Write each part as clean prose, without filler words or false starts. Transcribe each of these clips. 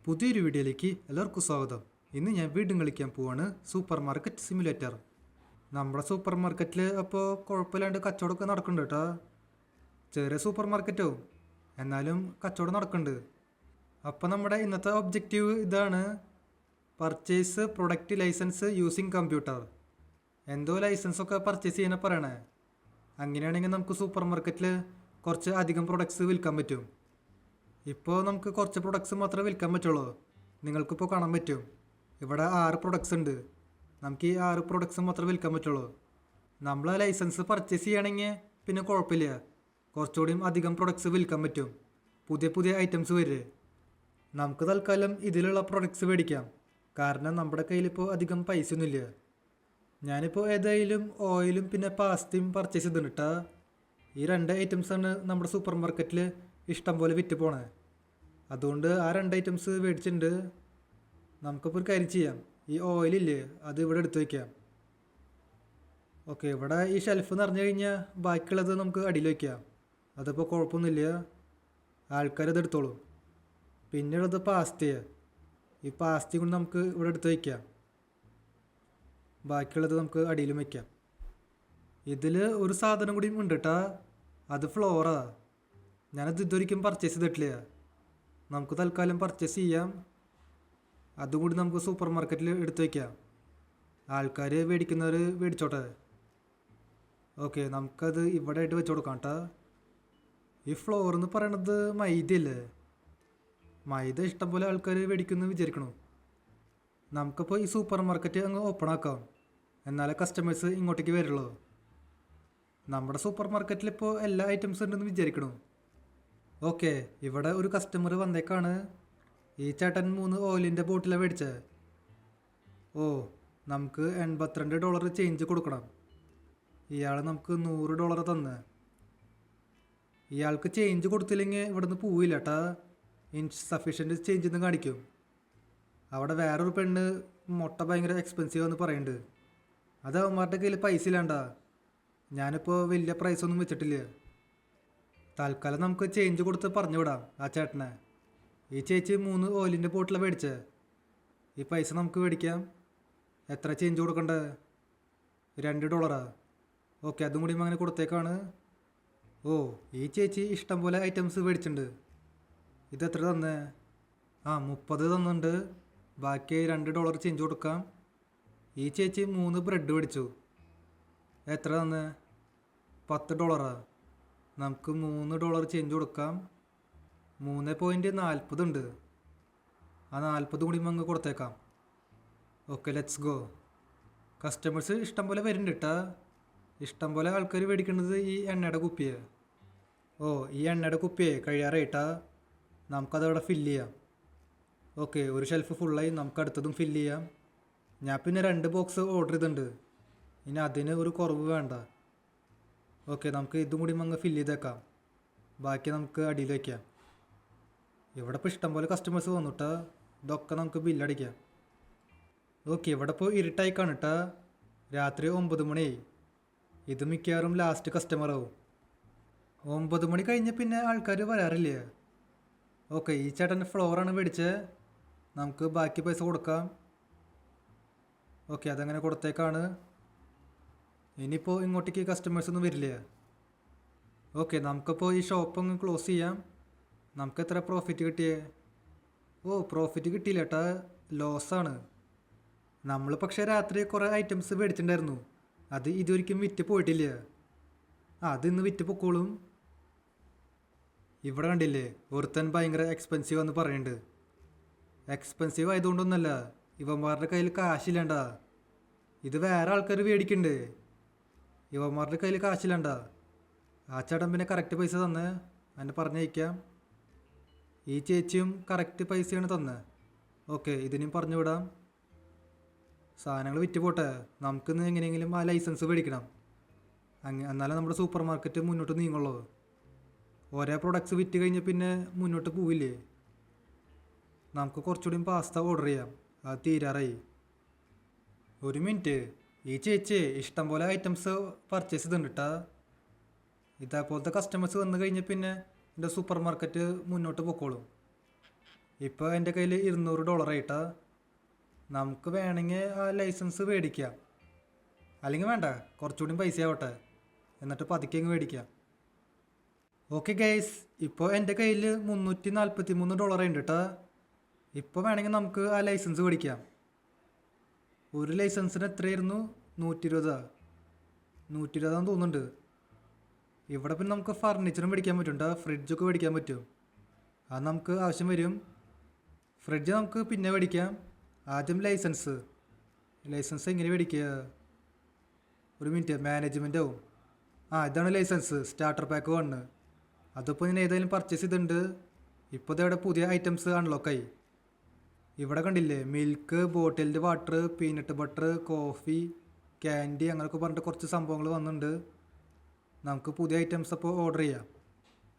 പുതിയൊരു വീഡിയോയിലേക്ക് എല്ലാവർക്കും സ്വാഗതം. ഇന്ന് ഞാൻ വീണ്ടും കളിക്കാൻ പോവാണ് സൂപ്പർ മാർക്കറ്റ് സിമുലേറ്റർ. നമ്മുടെ സൂപ്പർ മാർക്കറ്റിൽ അപ്പോൾ കുഴപ്പമില്ലാണ്ട് കച്ചവടമൊക്കെ നടക്കുന്നുണ്ട് കേട്ടോ. ചെറിയ സൂപ്പർ മാർക്കറ്റോ എന്നാലും കച്ചവടം നടക്കുന്നുണ്ട്. അപ്പോൾ നമ്മുടെ ഇന്നത്തെ ഒബ്ജക്റ്റീവ് ഇതാണ്: purchase product licence using computer. എന്തോ ലൈസൻസൊക്കെ പർച്ചേസ് ചെയ്യാൻ പറയണേ. അങ്ങനെയാണെങ്കിൽ നമുക്ക് സൂപ്പർ മാർക്കറ്റിൽ കുറച്ച് അധികം പ്രൊഡക്ട്സ് വിൽക്കാൻ പറ്റും. ഇപ്പോൾ നമുക്ക് കുറച്ച് പ്രൊഡക്ട്സ് മാത്രമേ വിൽക്കാൻ പറ്റുള്ളൂ. നിങ്ങൾക്കിപ്പോൾ കാണാൻ പറ്റും ഇവിടെ 6 പ്രൊഡക്ട്സ് ഉണ്ട്. നമുക്ക് ഈ 6 പ്രൊഡക്ട്സ് മാത്രമേ വിൽക്കാൻ പറ്റുള്ളൂ. നമ്മൾ ലൈസൻസ് പർച്ചേസ് ചെയ്യുകയാണെങ്കിൽ പിന്നെ കുഴപ്പമില്ല, കുറച്ചുകൂടിയും അധികം പ്രൊഡക്ട്സ് വിൽക്കാൻ പറ്റും. പുതിയ പുതിയ ഐറ്റംസ് വരും. നമുക്ക് തൽക്കാലം ഇതിലുള്ള പ്രൊഡക്ട്സ് മേടിക്കാം, കാരണം നമ്മുടെ കയ്യിലിപ്പോൾ അധികം പൈസ ഒന്നുമില്ല. ഞാനിപ്പോൾ ഏതായാലും ഓയിലും പിന്നെ പാസ്തയും പർച്ചേസ് ചെയ്തിട്ടുണ്ട് കേട്ടോ. ഈ 2 ഐറ്റംസാണ് നമ്മുടെ സൂപ്പർ മാർക്കറ്റിൽ ഇഷ്ടം പോലെ വിറ്റ് പോണേ. അതുകൊണ്ട് ആ 2 ഐറ്റംസ് മേടിച്ചിട്ടുണ്ട്. നമുക്കിപ്പോൾ ഒരു കാര്യം ചെയ്യാം, ഈ ഓയിലില്ലേ അത് ഇവിടെ എടുത്തു വയ്ക്കാം. ഓക്കെ, ഇവിടെ ഈ ഷെൽഫ് നിറഞ്ഞു കഴിഞ്ഞാൽ ബാക്കിയുള്ളത് നമുക്ക് അടിയിൽ വയ്ക്കാം. അതിപ്പോൾ കുഴപ്പമൊന്നുമില്ല, ആൾക്കാരത് എടുത്തോളും. പിന്നെയുള്ളത് പാസ്തയാണ്. ഈ പാസ്തയും കൊണ്ട് നമുക്ക് ഇവിടെ എടുത്ത് വയ്ക്കാം. ബാക്കിയുള്ളത് നമുക്ക് അടിയിലും വയ്ക്കാം. ഇതിൽ ഒരു സാധനം കൂടിയും ഉണ്ട് കേട്ടോ, അത് ഫ്ലോറാ. ഞാനത് ഇതൊരിക്കലും പർച്ചേസ് ചെയ്തിട്ടില്ല. നമുക്ക് തൽക്കാലം പർച്ചേസ് ചെയ്യാം. അതുകൂടി നമുക്ക് സൂപ്പർ മാർക്കറ്റിൽ എടുത്തു വയ്ക്കാം. ആൾക്കാർ മേടിക്കുന്നവർ മേടിച്ചോട്ടെ. ഓക്കെ, നമുക്കത് ഇവിടെ ആയിട്ട് വെച്ച് കൊടുക്കാം കേട്ടോ. ഈ ഫ്ലോർ എന്ന് പറയണത് മൈദയല്ലേ? മൈദ ഇഷ്ടംപോലെ ആൾക്കാർ മേടിക്കുമെന്ന് വിചാരിക്കണു. നമുക്കിപ്പോൾ ഈ സൂപ്പർ മാർക്കറ്റ് അങ്ങ് ഓപ്പൺ ആക്കാം, എന്നാലേ കസ്റ്റമേഴ്സ് ഇങ്ങോട്ടേക്ക് വരുള്ളൂ. നമ്മുടെ സൂപ്പർ മാർക്കറ്റിൽ ഇപ്പോൾ എല്ലാ ഐറ്റംസും ഉണ്ടെന്ന് വിചാരിക്കണു. ഓക്കെ, ഇവിടെ ഒരു കസ്റ്റമർ വന്നേക്കാണ്. ഈ ചേട്ടൻ 3 ഓയിലിൻ്റെ ബോട്ടിലാണ് മേടിച്ചത്. ഓ, നമുക്ക് $82 ചേഞ്ച് കൊടുക്കണം. ഇയാൾ നമുക്ക് $100 തന്ന്. ഇയാൾക്ക് ചേഞ്ച് കൊടുത്തില്ലെങ്കിൽ ഇവിടുന്ന് പോവില്ല കേട്ടാ. ഇൻസഫിഷ്യൻറ്റ് ചേഞ്ച് എന്ന് കാണിക്കും. അവിടെ വേറൊരു പെണ്ണ് മുട്ട ഭയങ്കര എക്സ്പെൻസീവ് എന്ന് പറയുന്നുണ്ട്. അത് അവന്മാരുടെ കയ്യിൽ പൈസ ഇല്ലാണ്ടാ. ഞാനിപ്പോൾ വലിയ പ്രൈസൊന്നും വെച്ചിട്ടില്ല. തൽക്കാലം നമുക്ക് ചേഞ്ച് കൊടുത്ത് പറഞ്ഞു വിടാം ആ ചേട്ടനെ. ഈ ചേച്ചി 3 ഓയിലിൻ്റെ ബോട്ടിലാണ് മേടിച്ചത്. ഈ പൈസ നമുക്ക് മേടിക്കാം. എത്ര ചേഞ്ച് കൊടുക്കണ്ടേ? $2. ഓക്കെ, അതും കൂടി അങ്ങനെ കൊടുത്തേക്കാണ്. ഓ, ഈ ചേച്ചി ഇഷ്ടം പോലെ ഐറ്റംസ് മേടിച്ചിട്ടുണ്ട്. ഇതെത്ര തന്നേ? 30 തന്നുണ്ട്. ബാക്കി $2 ചേഞ്ച് കൊടുക്കാം. ഈ ചേച്ചി 3 ബ്രെഡ് മേടിച്ചു. എത്ര തന്നേ? $10. നമുക്ക് $3 ചേഞ്ച് കൊടുക്കാം. 3.40 ഉണ്ട്. ആ 40 കൂടി അങ്ങ് കൊടുത്തേക്കാം. Okay, let's go. കസ്റ്റമേഴ്സ് ഇഷ്ടം പോലെ വരുന്നുണ്ട് കേട്ടാ. ഇഷ്ടം പോലെ ആൾക്കാർ മേടിക്കുന്നത് ഈ എണ്ണയുടെ കുപ്പിയെ. ഓ, ഈ എണ്ണയുടെ കുപ്പിയെ കഴിയാറായിട്ടാ. നമുക്കതവിടെ ഫില്ല് ചെയ്യാം. ഓക്കെ, ഒരു ഷെൽഫ് ഫുള്ളായി. നമുക്ക് അടുത്തതും ഫില്ല് ചെയ്യാം. ഞാൻ പിന്നെ 2 ബോക്സ് ഓർഡർ ചെയ്തിട്ടുണ്ട്. ഇനി അതിന് ഒരു കുറവ് വേണ്ട. ഓക്കെ, നമുക്ക് ഇതും കൂടി അങ്ങ് ഫില്ല് ചെയ്തേക്കാം. ബാക്കി നമുക്ക് അടിയിൽ വയ്ക്കാം. ഇവിടെ ഇപ്പോൾ ഇഷ്ടംപോലെ കസ്റ്റമേഴ്സ് വന്നിട്ടാ. ഇതൊക്കെ നമുക്ക് ബില്ലടിക്കാം. ഓക്കെ, ഇവിടെ ഇപ്പോൾ ഇരുട്ടായി കാണിട്ടാ. രാത്രി 9 മണിയായി. ഇത് മിക്കവാറും ലാസ്റ്റ് കസ്റ്റമർ ആവും. 9 മണി കഴിഞ്ഞ് പിന്നെ ആൾക്കാർ വരാറില്ല. ഓക്കെ, ഈ ചേട്ടൻ ഫ്ലോറാണ് മേടിച്ചത്. നമുക്ക് ബാക്കി പൈസ കൊടുക്കാം. ഓക്കെ, അതങ്ങനെ കൊടുത്തേക്കാണ്. ഇനിയിപ്പോൾ ഇങ്ങോട്ടേക്ക് കസ്റ്റമേഴ്സൊന്നും വരില്ല. ഓക്കെ, നമുക്കിപ്പോൾ ഈ ഷോപ്പ് അങ്ങ് ക്ലോസ് ചെയ്യാം. നമുക്ക് എത്ര പ്രോഫിറ്റ് കിട്ടിയേ? ഓ, പ്രോഫിറ്റ് കിട്ടിയില്ല കേട്ടാ, ലോസാണ്. നമ്മൾ പക്ഷേ രാത്രി കുറേ ഐറ്റംസ് മേടിച്ചിട്ടുണ്ടായിരുന്നു. അത് ഇതൊരിക്കലും വിറ്റ് പോയിട്ടില്ല. അത് ഇന്ന് വിറ്റ് പൊക്കോളും. ഇവിടെ കണ്ടില്ലേ, ഒരുത്തൻ ഭയങ്കര എക്സ്പെൻസീവ് എന്ന് പറയുന്നുണ്ട്. എക്സ്പെൻസീവ് ആയതുകൊണ്ടൊന്നല്ല, ഇവന്മാരുടെ കയ്യിൽ കാശില്ലണ്ടാ. ഇത് വേറെ ആൾക്കാർ മേടിക്കുന്നുണ്ട്. ഇവന്മാരുടെ കയ്യിൽ കാശില്ലണ്ട. ആ ചേട്ടൻ പിന്നെ കറക്റ്റ് പൈസ തന്ന് എന്നെ പറഞ്ഞയക്കാം. ഈ ചേച്ചിയും കറക്റ്റ് പൈസയാണ് തന്നത്. ഓക്കെ, ഇതിനും പറഞ്ഞു വിടാം. സാധനങ്ങൾ വിറ്റ് പോട്ടെ. നമുക്കിന്ന് എങ്ങനെയെങ്കിലും ആ ലൈസൻസ് മേടിക്കണം. എന്നാലേ നമ്മുടെ സൂപ്പർ മാർക്കറ്റ് മുന്നോട്ട് നീങ്ങുള്ളൂ. ഓരോ പ്രൊഡക്ട്സ് വിറ്റ് കഴിഞ്ഞാൽ പിന്നെ മുന്നോട്ട് പോവില്ലേ. നമുക്ക് കുറച്ചുകൂടി പാസ്ത ഓർഡർ ചെയ്യാം. അത് തീരാറായി. ഒരു മിനിറ്റ്, ഈ ചേച്ചി ഇഷ്ടം പോലെ ഐറ്റംസ് പർച്ചേസ് ചെയ്തിട്ടുണ്ട് കേട്ടാ. ഇതേപോലത്തെ കസ്റ്റമേഴ്സ് വന്നു കഴിഞ്ഞാൽ പിന്നെ എൻ്റെ സൂപ്പർ മാർക്കറ്റ് മുന്നോട്ട് പോയിക്കോളും. ഇപ്പോൾ എൻ്റെ കയ്യിൽ $200 ആയിട്ടാ. നമുക്ക് വേണമെങ്കിൽ ആ ലൈസൻസ് മേടിക്കാം, അല്ലെങ്കിൽ വേണ്ട, കുറച്ചുകൂടി പൈസ ആവട്ടെ, എന്നിട്ട് പതുക്കെ അങ്ങ് മേടിക്കാം. ഓക്കെ ഗൈസ്, ഇപ്പോൾ എൻ്റെ കയ്യിൽ $343 ഉണ്ട് കേട്ടോ. ഇപ്പോൾ വേണമെങ്കിൽ നമുക്ക് ആ ലൈസൻസ് മേടിക്കാം. ഒരു ലൈസൻസിന് എത്രയായിരുന്നു? 120. 120 തോന്നുന്നുണ്ട്. ഇവിടെ പിന്നെ നമുക്ക് ഫർണിച്ചറും മേടിക്കാൻ പറ്റും കേട്ടോ. ഫ്രിഡ്ജൊക്കെ മേടിക്കാൻ പറ്റും. അത് നമുക്ക് ആവശ്യം വരും. ഫ്രിഡ്ജ് നമുക്ക് പിന്നെ മേടിക്കാം. ആദ്യം ലൈസൻസ് എങ്ങനെ മേടിക്കുക? ഒരു മിനിറ്റ്, മാനേജ്മെൻ്റ് ആവും. ഇതാണ് ലൈസൻസ്, സ്റ്റാർട്ടർ പാക്ക് 1. അതിപ്പോൾ ഞാൻ ഏതായാലും പർച്ചേസ് ചെയ്തിട്ടുണ്ട്. ഇപ്പോൾ ഇതവിടെ പുതിയ ഐറ്റംസ് അൺലോക്കായി. ഇവിടെ കണ്ടില്ലേ, milk, bottled water, peanut butter, coffee, candy, അങ്ങനെയൊക്കെ പറഞ്ഞിട്ട് കുറച്ച് സംഭവങ്ങൾ വന്നിട്ടുണ്ട്. നമുക്ക് പുതിയ ഐറ്റംസ് അപ്പോൾ ഓർഡർ ചെയ്യാം.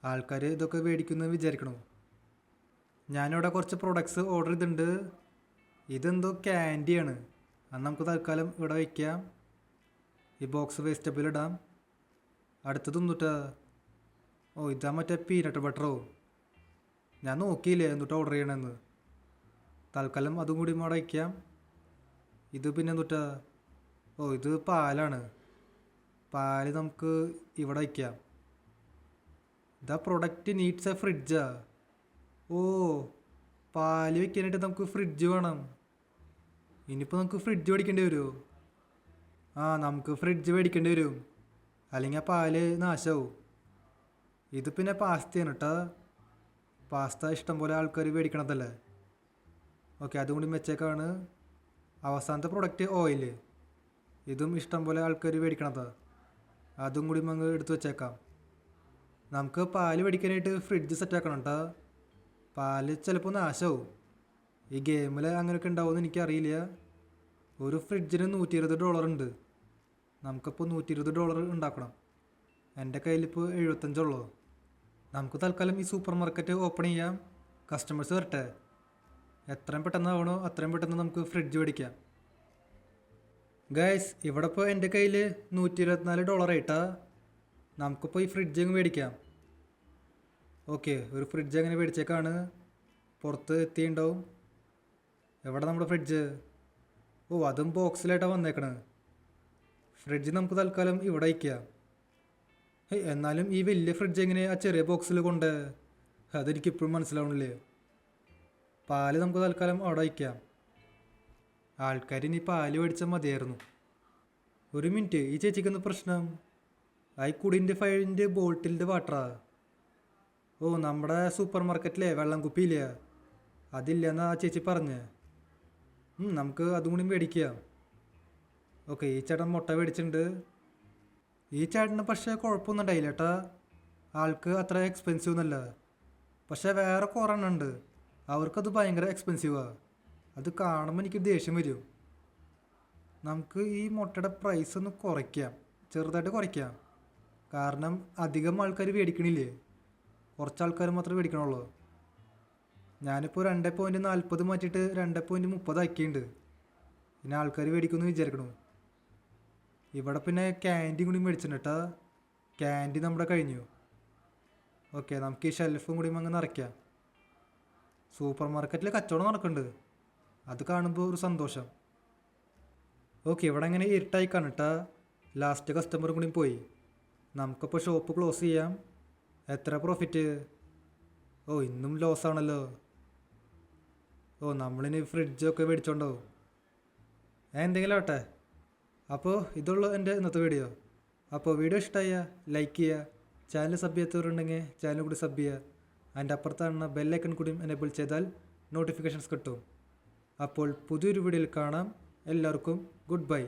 ആൾക്കാർ ഇതൊക്കെ മേടിക്കുമെന്ന് വിചാരിക്കണോ? ഞാനിവിടെ കുറച്ച് പ്രൊഡക്ട്സ് ഓർഡർ ചെയ്തിട്ടുണ്ട്. ഇതെന്തോ ക്യാൻഡിയാണ്. അത് നമുക്ക് തൽക്കാലം ഇവിടെ വയ്ക്കാം. ഈ ബോക്സ് വേസ്റ്റബിൾ ഇടാം. അടുത്തത് എന്നിട്ടാ, ഇതാ മറ്റേ പീനട്ട് ബട്ടറോ. ഞാൻ നോക്കിയില്ലേ എന്നിട്ട് ഓർഡർ ചെയ്യണമെന്ന്. തൽക്കാലം അതും കൂടി ഇവിടെ വയ്ക്കാം. ഇത് പിന്നെ എന്നിട്ടാ, ഇത് പാലാണ്. പാല് നമുക്ക് ഇവിടെ വയ്ക്കാം. ഇതാ പ്രൊഡക്റ്റ് നീഡ്സ് എ ഫ്രിഡ്ജാ. പാല് വെക്കാനായിട്ട് നമുക്ക് ഫ്രിഡ്ജ് വേണം. ഇനിയിപ്പോൾ നമുക്ക് ഫ്രിഡ്ജ് മേടിക്കേണ്ടി വരുമോ? നമുക്ക് ഫ്രിഡ്ജ് മേടിക്കേണ്ടി വരും, അല്ലെങ്കിൽ ആ പാല് നാശമാവും. ഇത് പിന്നെ പാസ്തയാണ് കേട്ടോ. പാസ്ത ഇഷ്ടംപോലെ ആൾക്കാർ മേടിക്കണതല്ലേ. ഓക്കെ, അതും കൂടി വെച്ചേക്കാണ്. അവസാനത്തെ പ്രൊഡക്റ്റ് ഓയില്. ഇതും ഇഷ്ടംപോലെ ആൾക്കാർ മേടിക്കണതാണ്. അതും കൂടി അങ്ങ് എടുത്ത് വെച്ചേക്കാം. നമുക്ക് പാല് മേടിക്കാനായിട്ട് ഫ്രിഡ്ജ് സെറ്റാക്കണം കേട്ടോ. പാല് ചിലപ്പോൾ നാശമാവും. ഈ ഗെയിമിൽ അങ്ങനെയൊക്കെ ഉണ്ടാവുമെന്ന് എനിക്കറിയില്ല. ഒരു ഫ്രിഡ്ജിന് $120 ഉണ്ട്. നമുക്കിപ്പോൾ $120 ഉണ്ടാക്കണം. എൻ്റെ കയ്യിലിപ്പോൾ 75 ഉള്ളൂ. നമുക്ക് തൽക്കാലം ഈ സൂപ്പർ മാർക്കറ്റ് ഓപ്പൺ ചെയ്യാം. കസ്റ്റമേഴ്സ് വരട്ടെ. എത്രയും പെട്ടെന്നാവണോ അത്രയും പെട്ടെന്ന് നമുക്ക് ഫ്രിഡ്ജ് മേടിക്കാം. ഗൈസ്, ഇവിടെ ഇപ്പോൾ എൻ്റെ കയ്യിൽ $124 ആയിട്ടാ. നമുക്കിപ്പോൾ ഈ ഫ്രിഡ്ജ് അങ്ങ് മേടിക്കാം. ഓക്കെ, ഒരു ഫ്രിഡ്ജ് അങ്ങനെ മേടിച്ചേക്കാണ്. പുറത്ത് എത്തിയിട്ടുണ്ടാവും. എവിടെ നമ്മുടെ ഫ്രിഡ്ജ്? അതും ബോക്സിലായിട്ടാണ് വന്നേക്കണത്. ഫ്രിഡ്ജ് നമുക്ക് തൽക്കാലം ഇവിടെ വയ്ക്കാം. എന്നാലും ഈ വലിയ ഫ്രിഡ്ജ് എങ്ങനെ ആ ചെറിയ ബോക്സിൽ കൊണ്ട്? അതെനിക്കിപ്പോഴും മനസ്സിലാവണില്ലേ. പാല് നമുക്ക് തൽക്കാലം അവിടെ വയ്ക്കാം. ആൾക്കാർ ഇനി പാല് മേടിച്ചാൽ മതിയായിരുന്നു. ഒരു മിനിറ്റ്, ഈ ചേച്ചിക്കൊന്ന് പ്രശ്നം. കുടിൻ്റെ 5 ബോട്ടിൽഡ് വാട്ടറാ. നമ്മുടെ സൂപ്പർ മാർക്കറ്റിലെ വെള്ളം കുപ്പിയില്ല, അതില്ലെന്നാ ആ ചേച്ചി പറഞ്ഞേ. നമുക്ക് അതും കൂടി മേടിക്കാം. ഓക്കെ, ഈ ചേട്ടൻ മുട്ട മേടിച്ചിട്ടുണ്ട്. ഈ ചേട്ടന് പക്ഷേ കുഴപ്പമൊന്നും ഉണ്ടായില്ല കേട്ടാ. ആൾക്ക് അത്ര എക്സ്പെൻസീവ് ഒന്നുമല്ല. പക്ഷേ വേറെ കുറേ എണ്ണം ഉണ്ട്, അവർക്കത് ഭയങ്കര എക്സ്പെൻസീവാണ്. അത് കാണുമ്പോൾ എനിക്ക് ദേഷ്യം വരും. നമുക്ക് ഈ മുട്ടയുടെ പ്രൈസ് ഒന്ന് കുറയ്ക്കാം, ചെറുതായിട്ട് കുറയ്ക്കാം. കാരണം അധികം ആൾക്കാർ മേടിക്കണില്ലേ, കുറച്ച് ആൾക്കാർ മാത്രമേ മേടിക്കണുള്ളൂ. ഞാനിപ്പോൾ 2.40 മാറ്റിയിട്ട് 2.30 ആക്കിയിട്ടുണ്ട്. പിന്നെ ആൾക്കാർ മേടിക്കുമെന്ന് വിചാരിക്കണു. ഇവിടെ പിന്നെ ക്യാൻഡി കൂടി മേടിച്ചിട്ടുണ്ട് കേട്ടോ. ക്യാൻഡി നമ്മുടെ കഴിഞ്ഞു. ഓക്കെ, നമുക്ക് ഈ ഷെൽഫും കൂടി അങ്ങ് നിറയ്ക്കാം. സൂപ്പർ മാർക്കറ്റിൽ കച്ചവടം നടക്കുന്നുണ്ട്, അത് കാണുമ്പോൾ ഒരു സന്തോഷം. ഓക്കെ, ഇവിടെ അങ്ങനെ ഇരുട്ടായി കാണട്ടാ. ലാസ്റ്റ് കസ്റ്റമറും കൂടി പോയി. നമുക്കിപ്പോൾ ഷോപ്പ് ക്ലോസ് ചെയ്യാം. എത്ര പ്രോഫിറ്റ്? ഇന്നും ലോസ് ആണല്ലോ. നമ്മളിനി ഫ്രിഡ്ജൊക്കെ മേടിച്ചോണ്ടോ? എന്തെങ്കിലും ആവട്ടെ. അപ്പോൾ ഇതുള്ളൂ എൻ്റെ ഇന്നത്തെ വീഡിയോ. അപ്പോൾ വീഡിയോ ഇഷ്ടമായ ലൈക്ക് ചെയ്യുക. ചാനൽ സബ് ചെയ്യാത്തവരുണ്ടെങ്കിൽ ചാനൽ കൂടി സബ് ചെയ്യുക. അതിൻ്റെ അപ്പുറത്താണ് ബെല്ലൈക്കൺ കൂടി എനേബിൾ ചെയ്താൽ നോട്ടിഫിക്കേഷൻസ് കിട്ടും. അപ്പോൾ പുതിയൊരു വീഡിയോയിൽ കാണാം. എല്ലാവർക്കും ഗുഡ് ബൈ.